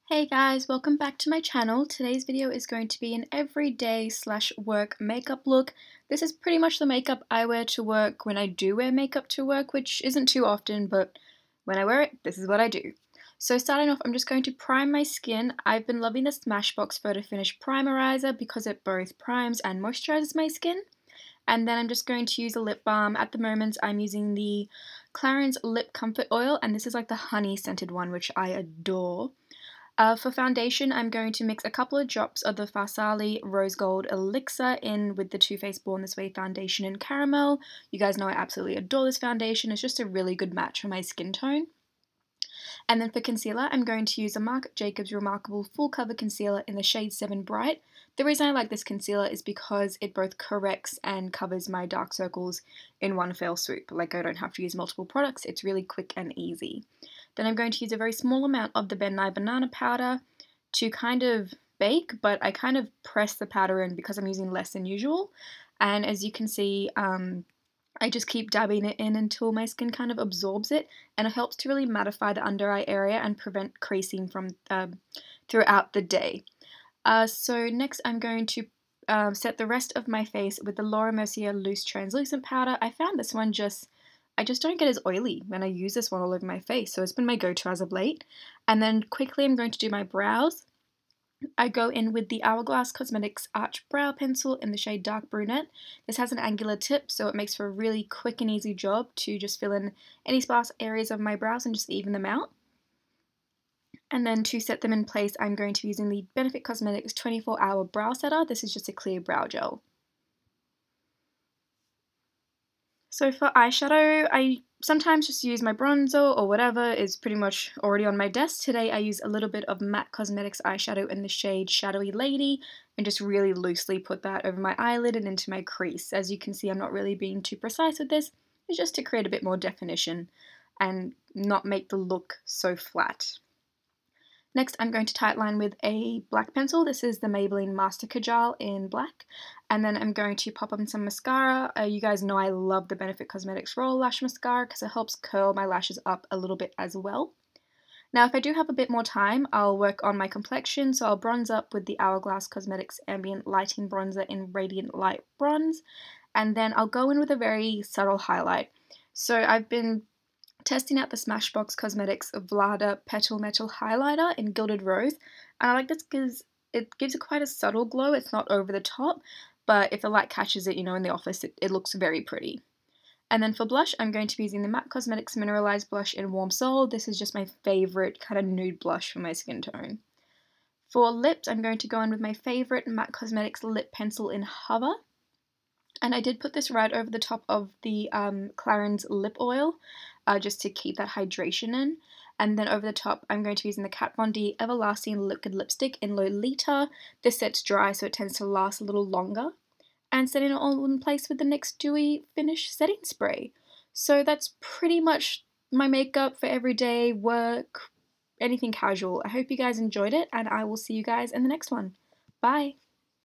Hey guys, welcome back to my channel. Today's video is going to be an everyday slash work makeup look. This is pretty much the makeup I wear to work when I do wear makeup to work, which isn't too often, but when I wear it, this is what I do. So starting off, I'm just going to prime my skin. I've been loving the Smashbox Photo Finish Primerizer because it both primes and moisturizes my skin. And then I'm just going to use a lip balm. At the moment, I'm using the Clarins Lip Comfort Oil, and this is like the honey scented one, which I adore. For foundation, I'm going to mix a couple of drops of the Farsali Rose Gold Elixir in with the Too Faced Born This Way foundation in Caramel. You guys know I absolutely adore this foundation. It's just a really good match for my skin tone. And then for concealer, I'm going to use a Marc Jacobs Remarcable Full Cover Concealer in the shade 7 Bright. The reason I like this concealer is because it both corrects and covers my dark circles in one fell swoop. Like, I don't have to use multiple products, it's really quick and easy. Then I'm going to use a very small amount of the Nye Banana Powder to kind of bake, but I kind of press the powder in because I'm using less than usual. And as you can see, I just keep dabbing it in until my skin kind of absorbs it, and it helps to really mattify the under eye area and prevent creasing from throughout the day. So next I'm going to set the rest of my face with the Mercier Loose Translucent Powder. I found this one I just don't get as oily when I use this one all over my face, so it's been my go-to as of late. And then quickly I'm going to do my brows. I go in with the Hourglass Cosmetics Arch Brow Pencil in the shade Dark Brunette. This has an angular tip, so it makes for a really quick and easy job to just fill in any sparse areas of my brows and just even them out. And then to set them in place, I'm going to be using the Benefit Cosmetics 24-Hour Brow Setter. This is just a clear brow gel. So for eyeshadow, I sometimes just use my bronzer or whatever is pretty much already on my desk. Today I use a little bit of MAC Cosmetics eyeshadow in the shade Shadowy Lady and just really loosely put that over my eyelid and into my crease. As you can see, I'm not really being too precise with this. It's just to create a bit more definition and not make the look so flat. Next, I'm going to tightline with a black pencil. This is the Maybelline Master Kajal in black. And then I'm going to pop on some mascara. You guys know I love the Benefit Cosmetics Roll Lash Mascara because it helps curl my lashes up a little bit as well. Now, if I do have a bit more time, I'll work on my complexion. So I'll bronze up with the Hourglass Cosmetics Ambient Lighting Bronzer in Radiant Light Bronze. And then I'll go in with a very subtle highlight. So I've been testing out the Smashbox Cosmetics Vlada Petal Metal Highlighter in Gilded Rose, and I like this because it gives it quite a subtle glow. It's not over the top, but if the light catches it, you know, in the office, it looks very pretty. And then for blush, I'm going to be using the MAC Cosmetics Mineralize blush in Warm Soul. This is just my favorite kind of nude blush for my skin tone. For lips, I'm going to go in with my favorite MAC Cosmetics lip pencil in Hover. And I did put this right over the top of the Clarins lip oil, just to keep that hydration in. And then over the top, I'm going to be using the Kat Von D Everlasting Liquid Lipstick in Lolita. This set's dry, so it tends to last a little longer. And setting it all in place with the NYX Dewy Finish Setting Spray. So that's pretty much my makeup for everyday work, anything casual. I hope you guys enjoyed it, and I will see you guys in the next one. Bye!